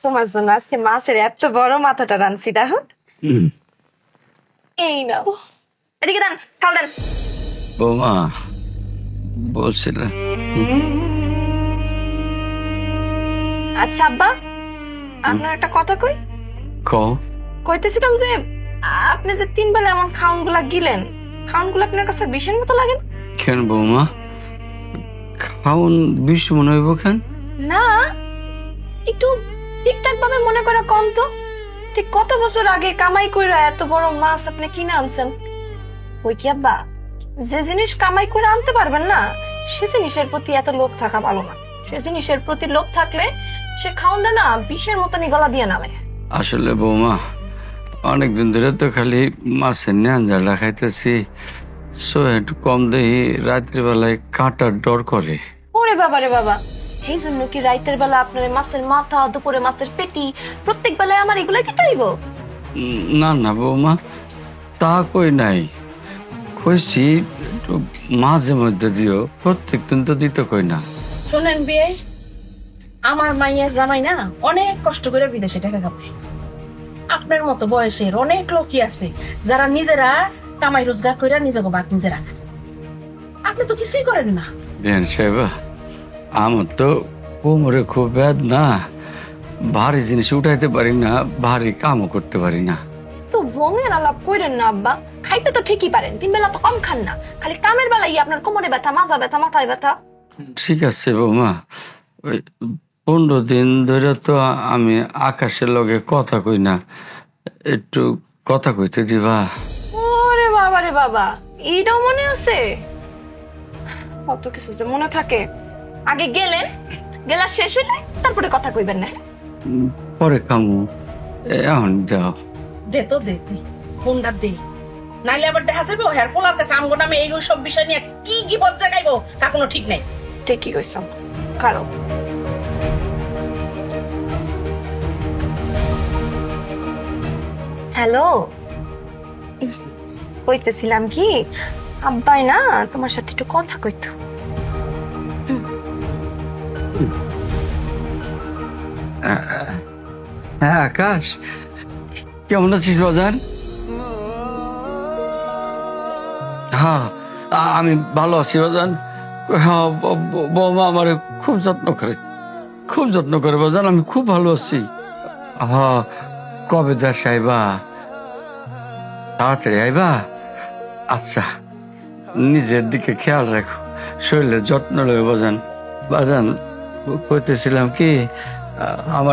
তোমার জন্য আজকে মাছের এত বড় মাথাটা রানছি দেখো। হুম। এই নাও, এদিকে দেন, খাল দেন। বৌমা বলছিলে। আচ্ছা আব্বা, আপনার একটা কথা কই। কও। কইতেছিলাম যে আপনি যে 3 বেলা এমন খাউন গুলা গিলেন, খাউন গুলো আপনার কাছে বিষের মতো লাগে না? কেন বৌমা, খাওন বিষ মনে হইব কেন? না, একটু ঠিকঠাক ভাবে মনে করে কোন তো, ঠিক কত বছর আগে কামাই কইরা এত বড় মাছ আপনি কিনে আনছেন? ওই কি আব্বা, যে জিনিস কামাই করে আনতে পারবেন না সে জিনিসের প্রতি এত লোভ থাকা ভালো না। সে জিনিসের প্রতি লোভ থাকলে সে খাউনটা না বিষের মতনই গলা দিয়ে নামে। আসলে বৌমা, অনেকদিন ধরে তো খালি মাছের ন্যাঞ্জাটা খাইতেছি, সো একটু কম দেই, রাত্রিবেলায় কাঁটার ডর করে। ওরে বাবা রে বাবা, এই জন্য কি রাইতের বেলা আপনার মাছের মাথা, দুপুরে মাছের পেটি, প্রত্যেক বেলায় আমার এগুলাই দিতে হইব? না না বৌমা, তা কই নাই, কইছি একটু মাঝে মধ্যে দিও, প্রত্যেক দিন তো দিতে কই না। শোনেন বিয়ে, আমার মাইয়ের জামাই না অনেক কষ্ট করে বিদেশে টাকা কামায়। আপনার মতো বয়সের অনেক লোকই আছে যারা নিজেরা কামাই রোজগার করে নিজেকে বাদ নিজে রাখে। আপনি তো কিছুই করেন না। বেন সাহেবা, আমার তো কোমরে খুব বেদনা, ভারী জিনিস উঠাইতে পারি না, ভারী কামও করতে পারি না। তো ভঙের আলাপ কইরেন না আব্বা, খাইতে তো ঠিকই পারেন, 3 বেলা তো কম খান না, খালি কামের বেলায় আপনার কোমরে ব্যথা, মাজা ব্যথা, মাথায় ব্যথা। ঠিক আছে বৌমা, ওই 15 দিন ধরে তো আমি আকাশের লগে কথা কই না, একটু কথা কইতে দিবা? ওরে বাবা রে বাবা, এইটাও মনে আছে? কত কিছু যে মনে থাকে। আগে গেলেন, গেলা শেষ হইলে তারপরে কথা কইবেন না। পরে কামু, এখন দাও। দে তো দে, ফোনটা দে, নাইলে আবার দেখা যাবে হেয়ার পোলার কাছে আমগো নামে এই সব বিষয় নিয়ে কি কি বজ্জা গাইবো তার কোনো ঠিক নাই। ঠিকই কইছ, কারো। হ্যালো, কইতেছিলাম কি, আব্বাই না তোমার সাথে একটু কথা কইতো। হ্যাঁ আকাশ, কেমন আছিস বাজান? হ্যাঁ, আমি ভালো আছি বাজান। হ্যাঁ, বৌমা আমার খুব যত্ন করে, খুব যত্ন করে বাজান, আমি খুব ভালো আছি। হ্যাঁ, কবে দেশ আইবা? তাড়াতাড়ি আইবা। আচ্ছা, নিজের দিকে খেয়াল রাখো, শরীরের যত্ন লয় বাজান। বাজান, কইতেছিলাম কি, আমার